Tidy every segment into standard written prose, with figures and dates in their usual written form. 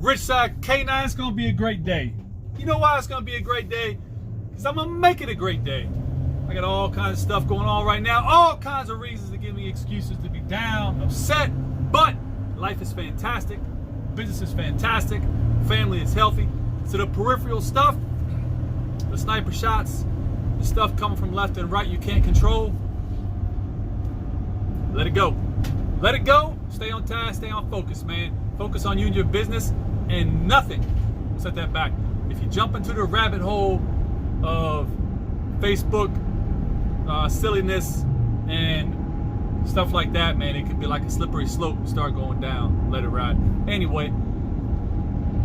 Ridgeside K9, it's gonna be a great day. You know why it's gonna be a great day? Because I'm gonna make it a great day. I got all kinds of stuff going on right now, all kinds of reasons to give me excuses to be down, upset, but life is fantastic, business is fantastic, family is healthy. So the peripheral stuff, the sniper shots, the stuff coming from left and right you can't control, let it go. Let it go, stay on task, stay on focus, man. Focus on you and your business, and nothing will set that back. If you jump into the rabbit hole of Facebook silliness and stuff like that, man, it could be like a slippery slope and start going down. Let it ride. Anyway,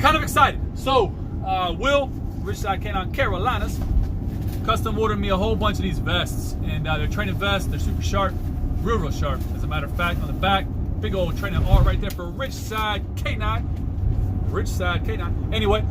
kind of excited. So, Will, Ridgeside K9 Carolinas, custom ordered me a whole bunch of these vests, and they're training vests. They're super sharp, real sharp. As a matter of fact, on the back, big old training R right there for Ridgeside K9. Ridgeside K9. Anyway,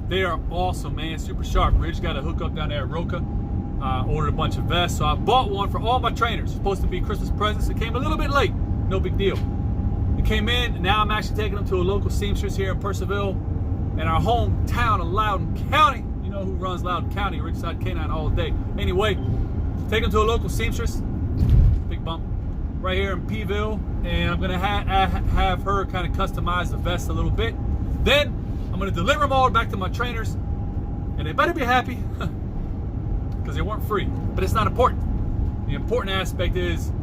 they are awesome, man. Super sharp. Ridge got a hookup down there at Roca. Ordered a bunch of vests, so I bought one for all my trainers. Supposed to be Christmas presents. It came a little bit late. No big deal. It came in, and now I'm actually taking them to a local seamstress here in Purcellville, in our hometown of Loudoun County. You know who runs Loudoun County, Ridgeside K9 all day. Anyway, take them to a local seamstress. Big bump. Right here in Pville, and I'm gonna have her kind of customize the vest a little bit. Then I'm gonna deliver them all back to my trainers, and they better be happy because they weren't free. But it's not important. The important aspect is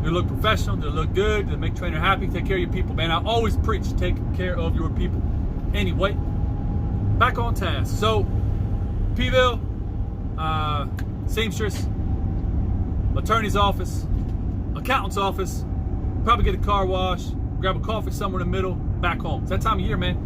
they look professional, they look good, they make trainer happy, take care of your people, man. I always preach, take care of your people. Anyway, back on task. So, Pville, seamstress, attorney's office, accountant's office, probably get a car wash, grab a coffee somewhere in the middle, back home. It's that time of year, man.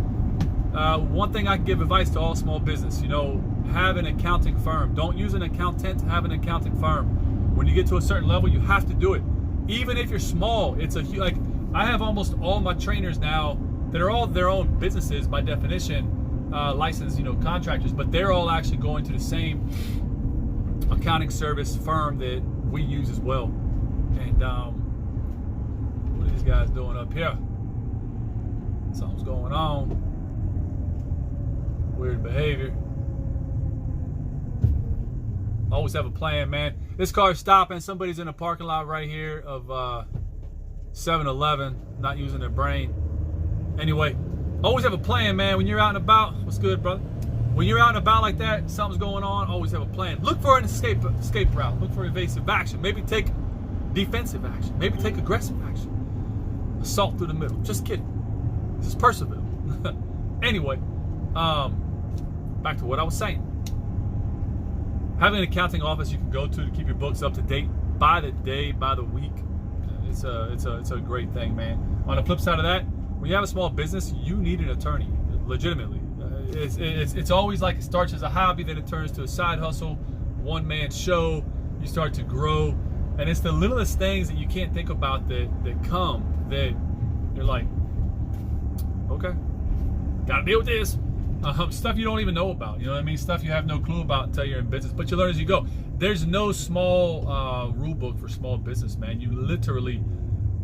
One thing I can give advice to all small business, you know, have an accounting firm. Don't use an accountant, have an accounting firm. When you get to a certain level, you have to do it. Even if you're small, it's like, I have almost all my trainers now that are all their own businesses by definition, licensed, you know, contractors, but they're all actually going to the same accounting service firm that we use as well. And what are these guys doing up here? Something's going on. Weird behavior. Always have a plan, man. This car's stopping. Somebody's in a parking lot right here of 7-Eleven, not using their brain. Anyway, always have a plan, man. When you're out and about, what's good, brother? When you're out and about like that, something's going on, always have a plan. Look for an escape route. Look for evasive action. Maybe take defensive action. Maybe take aggressive action. Assault through the middle. Just kidding. This is Purcellville. Anyway, back to what I was saying. Having an accounting office you can go to keep your books up to date by the day, by the week, it's a great thing, man. On the flip side of that, when you have a small business, you need an attorney, legitimately. It's always like it starts as a hobby, then it turns to a side hustle, one-man show. You start to grow, and it's the littlest things that you can't think about that come that you're like, okay, gotta deal with this. Stuff you don't even know about, you know what I mean? Stuff you have no clue about until you're in business, but you learn as you go. There's no small rule book for small business, man. You literally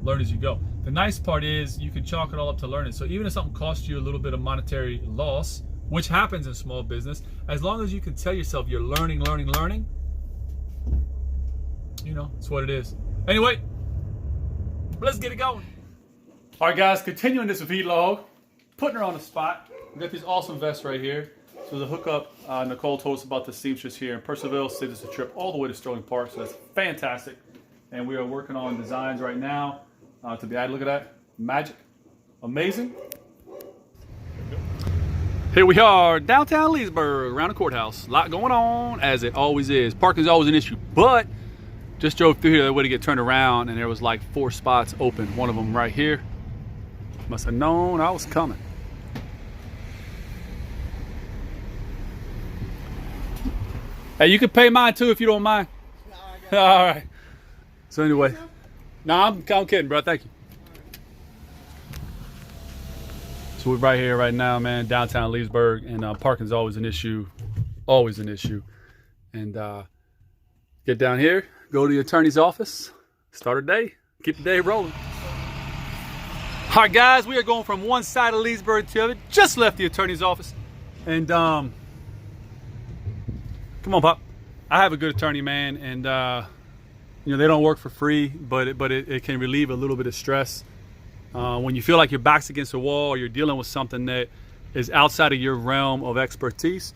learn as you go. The nice part is you can chalk it all up to learning. So even if something costs you a little bit of monetary loss, which happens in small business, as long as you can tell yourself you're learning, you know, it's what it is. Anyway, let's get it going. All right, guys, continuing this vlog, putting her on the spot. We got these awesome vests right here. So the hookup, Nicole told us about the seamstress here in Purcellville. Saved us a trip all the way to Sterling Park, so that's fantastic. And we are working on designs right now to be added. Look at that, magic, amazing. Here we are, downtown Leesburg, around the courthouse. A lot going on, as it always is. Parking's always an issue, but just drove through here. That way to get turned around, and there was like 4 spots open. One of them right here. Must have known I was coming. Hey, you can pay mine too if you don't mind. No, all right. So anyway, no, I'm kidding, bro. Thank you. So we're right here, right now, man, downtown Leesburg, and parking's always an issue, And get down here, go to the attorney's office, start a day, keep the day rolling. All right, guys, we are going from one side of Leesburg to the other. Just left the attorney's office. And, come on, Pop. I have a good attorney, man. And, you know, they don't work for free, but it can relieve a little bit of stress. When you feel like your back's against the wall or you're dealing with something that is outside of your realm of expertise,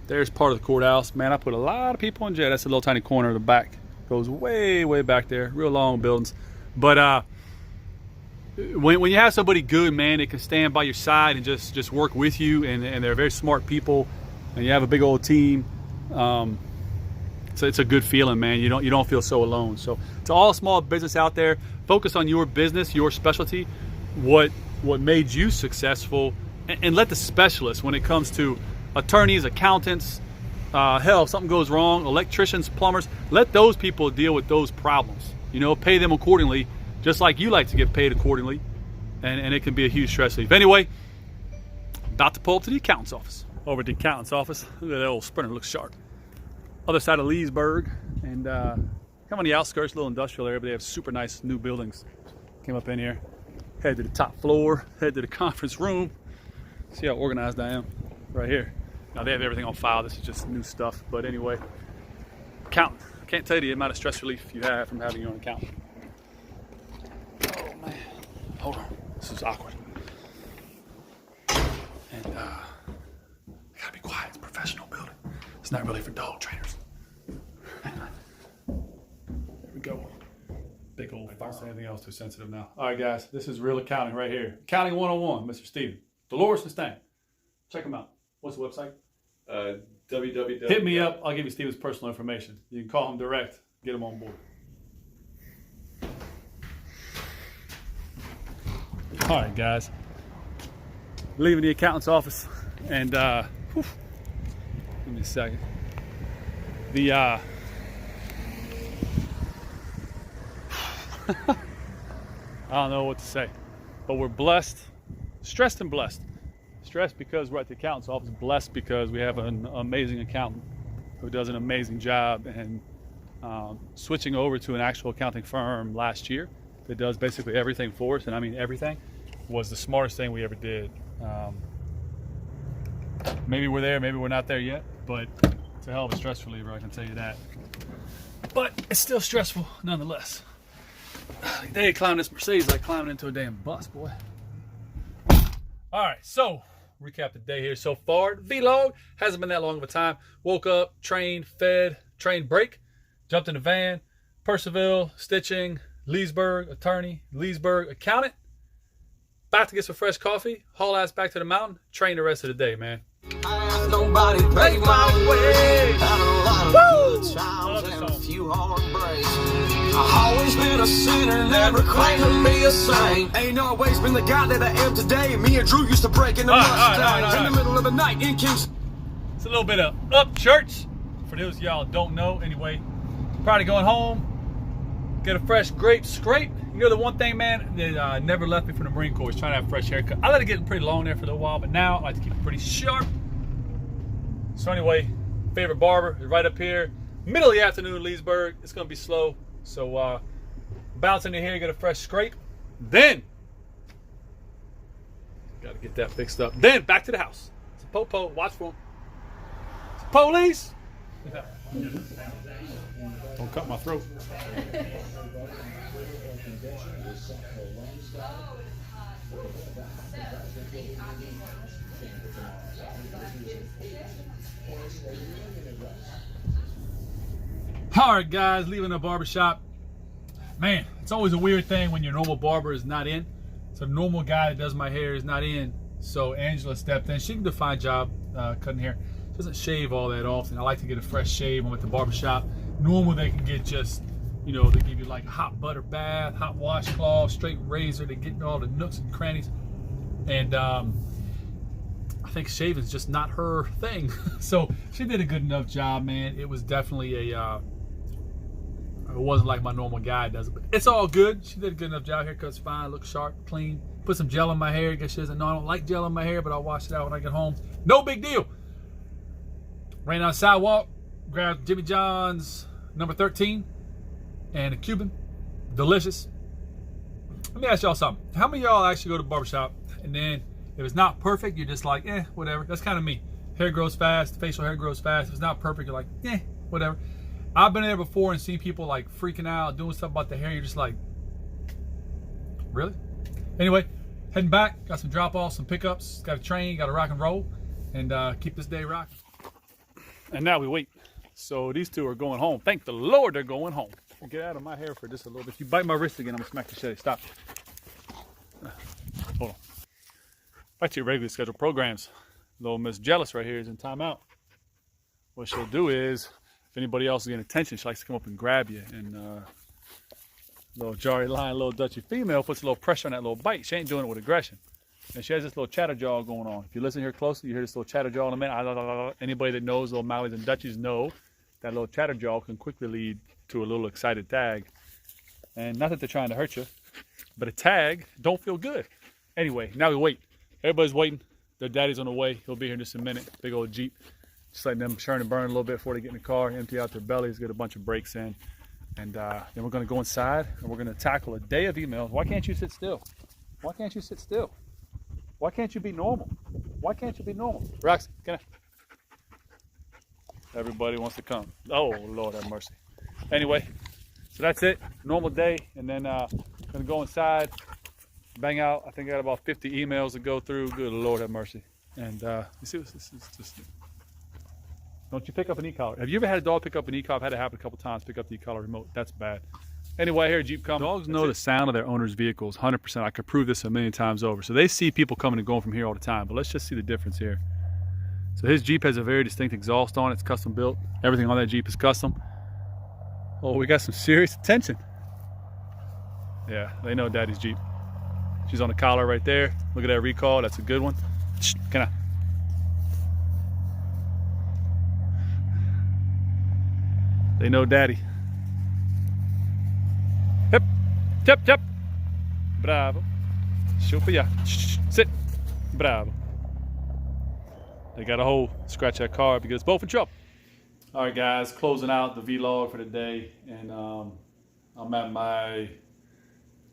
there's part of the courthouse. Man, I put a lot of people in jail. That's a little tiny corner of the back. Goes way, way back there. Real long buildings. But when you have somebody good, man, that can stand by your side and just work with you, and they're very smart people, and you have a big old team, so it's a good feeling, man. You don't feel so alone. So to all small business out there, focus on your business, your specialty, what made you successful, and let the specialists, when it comes to attorneys, accountants, hell, if something goes wrong, electricians, plumbers, let those people deal with those problems. You know, pay them accordingly, just like you like to get paid accordingly, and it can be a huge stress relief. Anyway, about to pull up to the accountant's office. Over at the accountant's office. Look at that old Sprinter, looks sharp. Other side of Leesburg, and come on the outskirts, little industrial area, but they have super nice new buildings. Came up in here, head to the top floor, head to the conference room. See how organized I am right here. Now they have everything on file. This is just new stuff, but anyway, accountant. I can't tell you the amount of stress relief you have from having your own accountant. Oh man, hold on, this is awkward. And gotta be quiet, it's a professional building. It's not really for dog trainers. There we go. Big old fire. Don't say anything else too sensitive now. All right, guys, this is real accounting right here. Accounting 101, Mr. Steven. Dolores and Stan. Check him out. What's the website? www. Hit me up. I'll give you Steven's personal information. You can call him direct. Get him on board. All right, guys. Leaving the accountant's office, and give me a second. The I don't know what to say, but we're blessed, stressed and blessed. Stressed because we're at the accountant's office, blessed because we have an amazing accountant who does an amazing job, and switching over to an actual accounting firm last year that does basically everything for us, and I mean everything, was the smartest thing we ever did. Maybe we're there, maybe we're not there yet, but it's a hell of a stress reliever, I can tell you that. But it's still stressful nonetheless. They climbing this Mercedes like climbing into a damn bus, boy. All right, so recap the day here so far. The vlog hasn't been that long of a time. Woke up, trained, fed, train break, jumped in the van, Percival, stitching, Leesburg, attorney, Leesburg, accountant. About to get some fresh coffee, haul ass back to the mountain, train the rest of the day, man. Nobody paved my way. Had a lot of good times and a few hard breaks. I've always been a sinner, never claimed to be a saint. Ain't always been the guy that I am today. Me and Drew used to break in the Mustangs in the middle of the night in Kings. It's a little bit of up church, for those of y'all don't know. Anyway, probably going home, get a fresh grape scrape. You know the one thing, man, that never left me from the Marine Corps is trying to have a fresh haircut. I let it get pretty long there for a little while, but now I like to keep it pretty sharp. So anyway, favorite barber is right up here. Middle of the afternoon in Leesburg. It's going to be slow. So bounce into here, get a fresh scrape. Then, got to get that fixed up. Then back to the house. It's a po-po. Watch for him. It's a police. Don't cut my throat. All right, guys, leaving the barbershop. Man, it's always a weird thing when your normal barber is not in. So the normal guy that does my hair is not in. So Angela stepped in. She can do a fine job cutting hair. She doesn't shave all that often. I like to get a fresh shave. I'm at the barbershop. Normal, they can get just, you know, they give you like a hot butter bath, hot washcloth, straight razor. They get all the nooks and crannies. And I think shaving's just not her thing. So she did a good enough job, man. It was definitely a, it wasn't like my normal guy does it, but it's all good. She did a good enough job. Haircut's fine, looks sharp, clean. Put some gel in my hair. I guess she doesn't know I don't like gel in my hair, but I'll wash it out when I get home. No big deal. Ran down the sidewalk, grabbed Jimmy John's number 13 and a Cuban. Delicious. Let me ask y'all something. How many of y'all actually go to the barbershop and then if it's not perfect, you're just like, whatever. That's kind of me. Hair grows fast, facial hair grows fast. If it's not perfect, you're like, whatever. I've been there before and seen people like freaking out, doing stuff about the hair. You're just like, really? Anyway, heading back. Got some drop-offs, some pickups. Got a train, got to rock and roll, and keep this day rocking. And now we wait. So these two are going home. Thank the Lord they're going home. Get out of my hair for just a little bit. If you bite my wrist again, I'm gonna smack the shit. Stop. Hold on. Back to your regularly scheduled programs. Little Miss Jealous right here is in timeout. What she'll do is, if anybody else is getting attention, she likes to come up and grab you. And little Jari Lion, little Dutchy female puts a little pressure on that little bite. She ain't doing it with aggression. And she has this little chatter jaw going on. If you listen here closely, you hear this little chatter jaw in a minute. Anybody that knows little Mowies and Dutchies know that little chatter jaw can quickly lead to a little excited tag. And not that they're trying to hurt you, but a tag don't feel good. Anyway, now we wait. Everybody's waiting. Their daddy's on the way. He'll be here in just a minute. Big old Jeep. Just letting them churn and burn a little bit before they get in the car, empty out their bellies, get a bunch of brakes in. And then we're going to go inside and we're going to tackle a day of emails. Why can't you sit still? Why can't you sit still? Why can't you be normal? Why can't you be normal? Rox, can I? Everybody wants to come. Oh, Lord have mercy. Anyway, so that's it. Normal day. And then I'm going to go inside, bang out. I think I got about 50 emails to go through. Good Lord have mercy. And you see what this is just... Don't you pick up an e-collar. Have you ever had a dog pick up an e-collar? I've had it happen a couple times, pick up the e-collar remote. That's bad. Anyway, I hear a Jeep coming. Dogs know the sound of their owner's vehicles, 100%. I could prove this a million times over. So they see people coming and going from here all the time. But let's just see the difference here. So his Jeep has a very distinct exhaust on it. It's custom built. Everything on that Jeep is custom. Oh, we got some serious attention. Yeah, they know Daddy's Jeep. She's on the collar right there. Look at that recall. That's a good one. Can I? They know Daddy. Hip, tip, tip. Bravo. Super, yeah. Sit. Bravo. They got a hole. Scratch that car because it's both in trouble. All right, guys. Closing out the vlog for the day, and I'm at my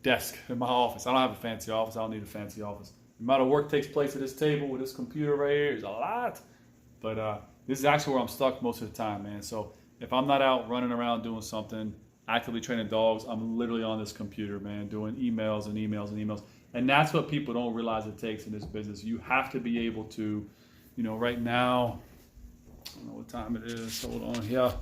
desk in my office. I don't have a fancy office. I don't need a fancy office. The amount of work takes place at this table with this computer right here is a lot, but this is actually where I'm stuck most of the time, man. So if I'm not out running around doing something, actively training dogs, I'm literally on this computer, man, doing emails and emails and emails. And that's what people don't realize it takes in this business. You have to be able to, you know, right now, I don't know what time it is. Hold on. Yeah.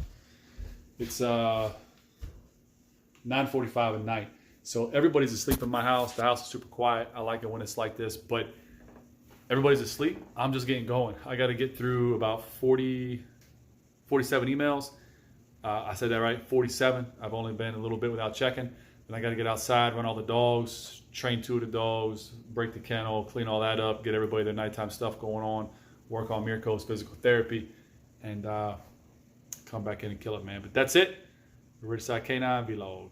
It's 9:45 at night. So everybody's asleep in my house. The house is super quiet. I like it when it's like this, but everybody's asleep. I'm just getting going. I got to get through about 47 emails. I said that right, 47. I've only been a little bit without checking. Then I got to get outside, run all the dogs, train 2 of the dogs, break the kennel, clean all that up, get everybody their nighttime stuff going on, work on Mirko's physical therapy, and come back in and kill it, man. But that's it. The Ridgeside K9 vlog.